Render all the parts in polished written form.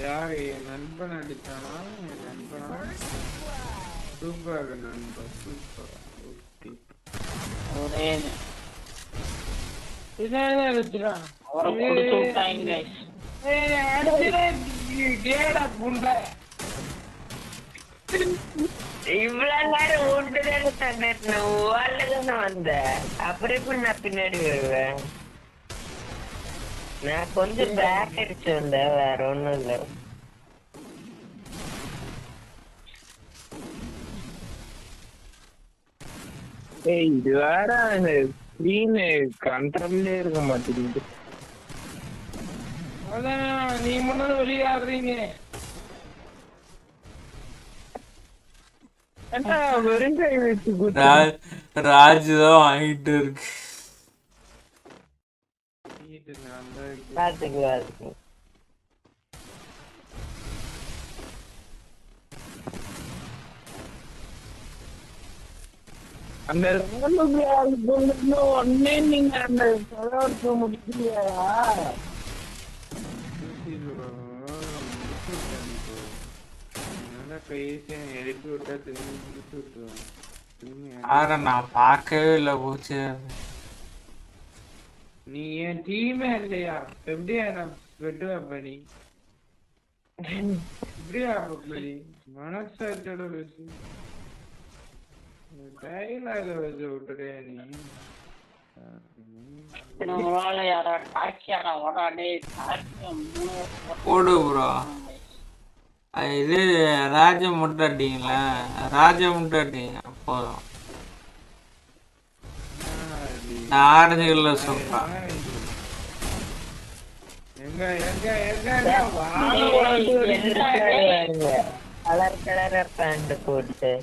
யாரு என் நண்பன் அடித்தானா? என் நண்பனா? சூப்பர் நண்பன், சூப்பர். ஓகே. ஒரே இதான் எடுத்துறான். அவரை கொடுத்து விட்டாங்க. இவ்வளவு நேரம் ஓட்டுதானே வந்த, அப்புறம் எப்படி நான் பின்னாடி வருவேன்? நான் கொஞ்சம் பேக் அடிச்சு வந்தேன், வேற ஒண்ணும் இல்ல. இது வேற ஸ்கிரீன் கண்ட்ரோல்லே இருக்க மாட்டேங்குது. அதான் நீ முன்னாடி வெளியாடுறீங்க. வெறுங்கை வச்சு ராஜு தான் வாங்கிட்டு இருக்கு. அந்த ஒன்னே நீங்க அந்த முடிக்கலையா? நான் பார்க்கவே இல்லை போச்சு. நீ என் டீமே இல்லையா? எப்படியா நான் வெட்டுவேன் படி? எப்படியா படி? மனசாட்சியோட பேசு. டைலாக வச்சு விட்டுறியா நீ? போடு ப்ரோ. இது ராஜ முட்டை அடிங்களா? ராஜ முட்டை அடிங்க போதும். நான் ஆரஞ்சுகள்ல சொல்றேன். கலர் கலரா பேண்ட் போட்டு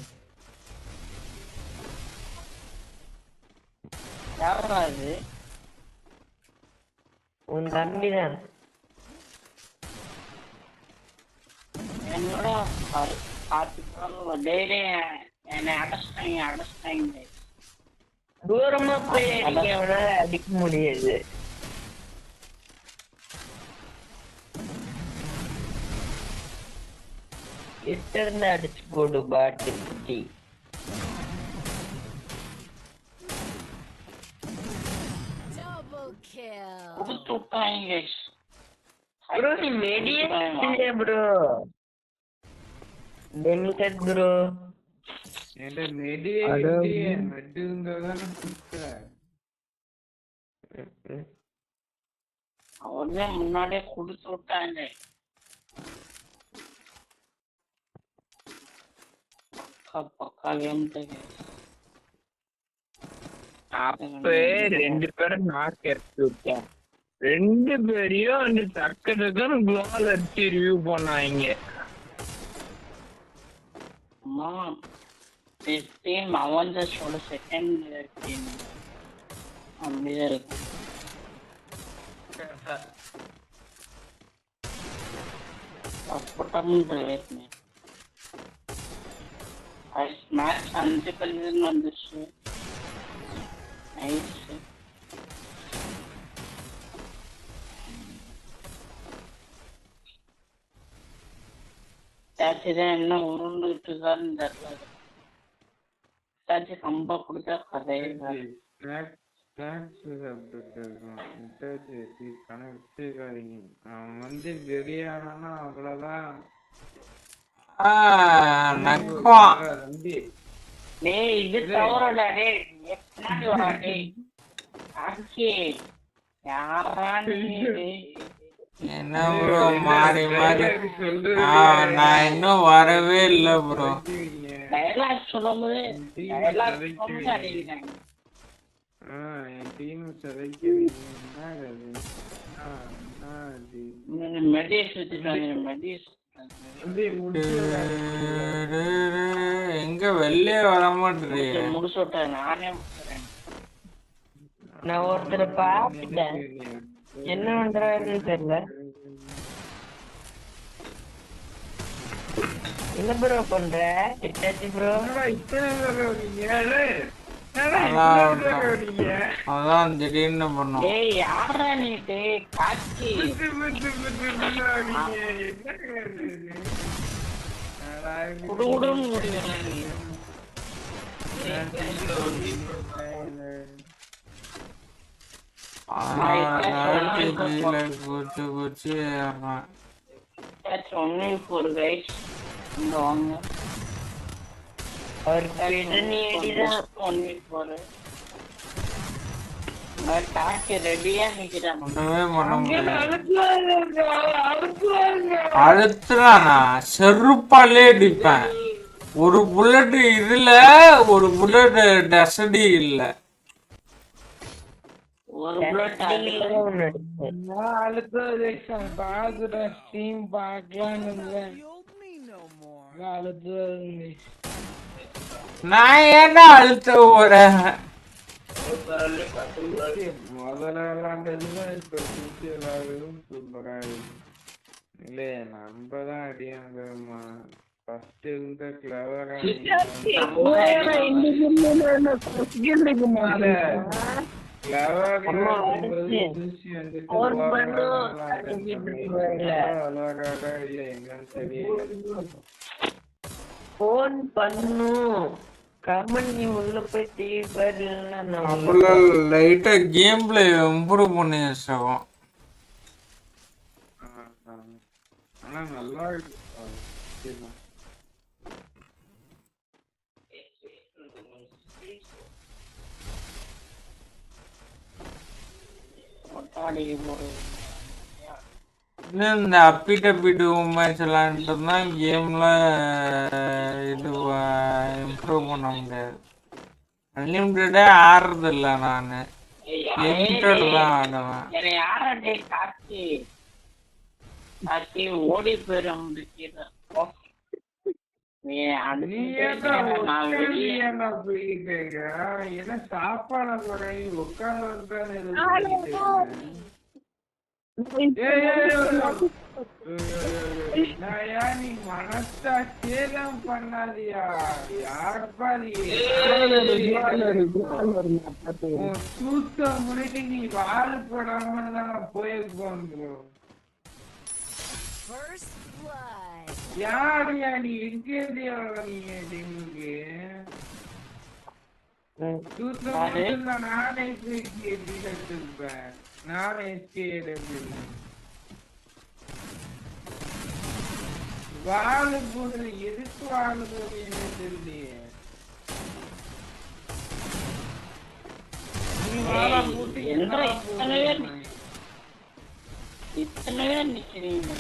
உன் தம்பிதான். என்னோட என்னை அடைச்சிட்டாங்க. தூரமா போய் அடிக்க முடியாது. கிட்ட இருந்து அடிச்சு போடு பாட்டு குட்டி. ப்ரோ நீ மெடியேட் ப்ரோ. டெமிட்டட் ப்ரோ. என்கிட்ட மெடியேட் அவனே முன்னாடியே கொடுத்து விட்டாங்க. அப்ப 2 பேரும் நாக்கு எடுத்து விட்டேன். 2 பேரையும் அந்த டக்கு டக்குன்னு குளோல் அடிச்சு ரிவ்யூ பண்ணாங்க. டீம் அவெஞ்சர்ஸோட செகண்ட் டீம் அப்படியே இருக்கு. மேட்ச் 5 கல்வின்னு வந்துச்சு. நைஸ். சாச்சிதான் என்ன உருண்டுட்டு இருக்காருன்னு தெரியல. சாச்சி கம்பா கொடுத்தா கதையே அவன் வந்து வெளியானா அவ்வளவுதான். இது தவறடா. என்ன ப்ரோ மாறி மாறி? நான் இன்னும் வரவே இல்லை ப்ரோ. டைலாக் சொல்லும்போது எங்க வெளியே வர மாட்டேன். முடிச்சுட்டேன் நானே. நான் ஒருத்தரை பார்த்துட்டேன், என்ன பண்றாருன்னு தெரியல. என்ன ப்ரோ பண்ற? ப்ரோ அதான் திடீர்னு பண்ணோம். டேய் யாரா நீ டேய் காக்கி குடுகுடுன்னு ஓடிடுற நீ. கீழே குச்சி குச்சி ஏறான். That's only for guys. இங்க வாங்க. அவர் நீ அடிதான் Only for காக்கி ரெடியா நிக்கிறான். ஒண்ணுமே பண்ண முடியாது. அழுத்துறானா செருப்பாலே அடிப்பேன். ஒரு புல்லட் இதுல ஒரு புல்லட் டசடி இல்ல. ஒரு புல்லட் நான் ஏன்னா அழுத்த போறேன். இல்லையே நம்மதான் அடியாங்கம்மா ஃபர்ஸ்ட் இருந்த கிளவரா போன் பண்ணும் கமெண்ட் நீ உள்ள போய் டிவி பாரு. அப்பெல்லாம் லைட்டா கேம் பிளே இம்ப்ரூவ் பண்ணி வச்சோம். ஆனா நல்லா இருக்கு. இந்த அப்பிட்டு மேட்ச் விளையாண்டு தான் கேம்ல இது இம்ப்ரூவ் பண்ண முடியாது. அன்லிமிட்டடே ஆடுறது இல்ல நானு, லிமிட்டட் தான் ஆடுவேன். ஓடி போயிடும். சாப்பாடு உட்கார்ந்து நீ மனசா சேலம் பண்ணாதியா? யாருப்பா நீ? தூக்கம் முடிட்டு நீ வாழ போடாம தான் போயிருப்போம். யாரியா நீ? எங்க நீங்க டீமுக்கு தூக்கம் நானே இருப்பேன். நானே வாழ போடுறது எதுக்கு வாழ போடுறது தெரியலையே. இத்தனை பேர் நிக்கிறீங்க.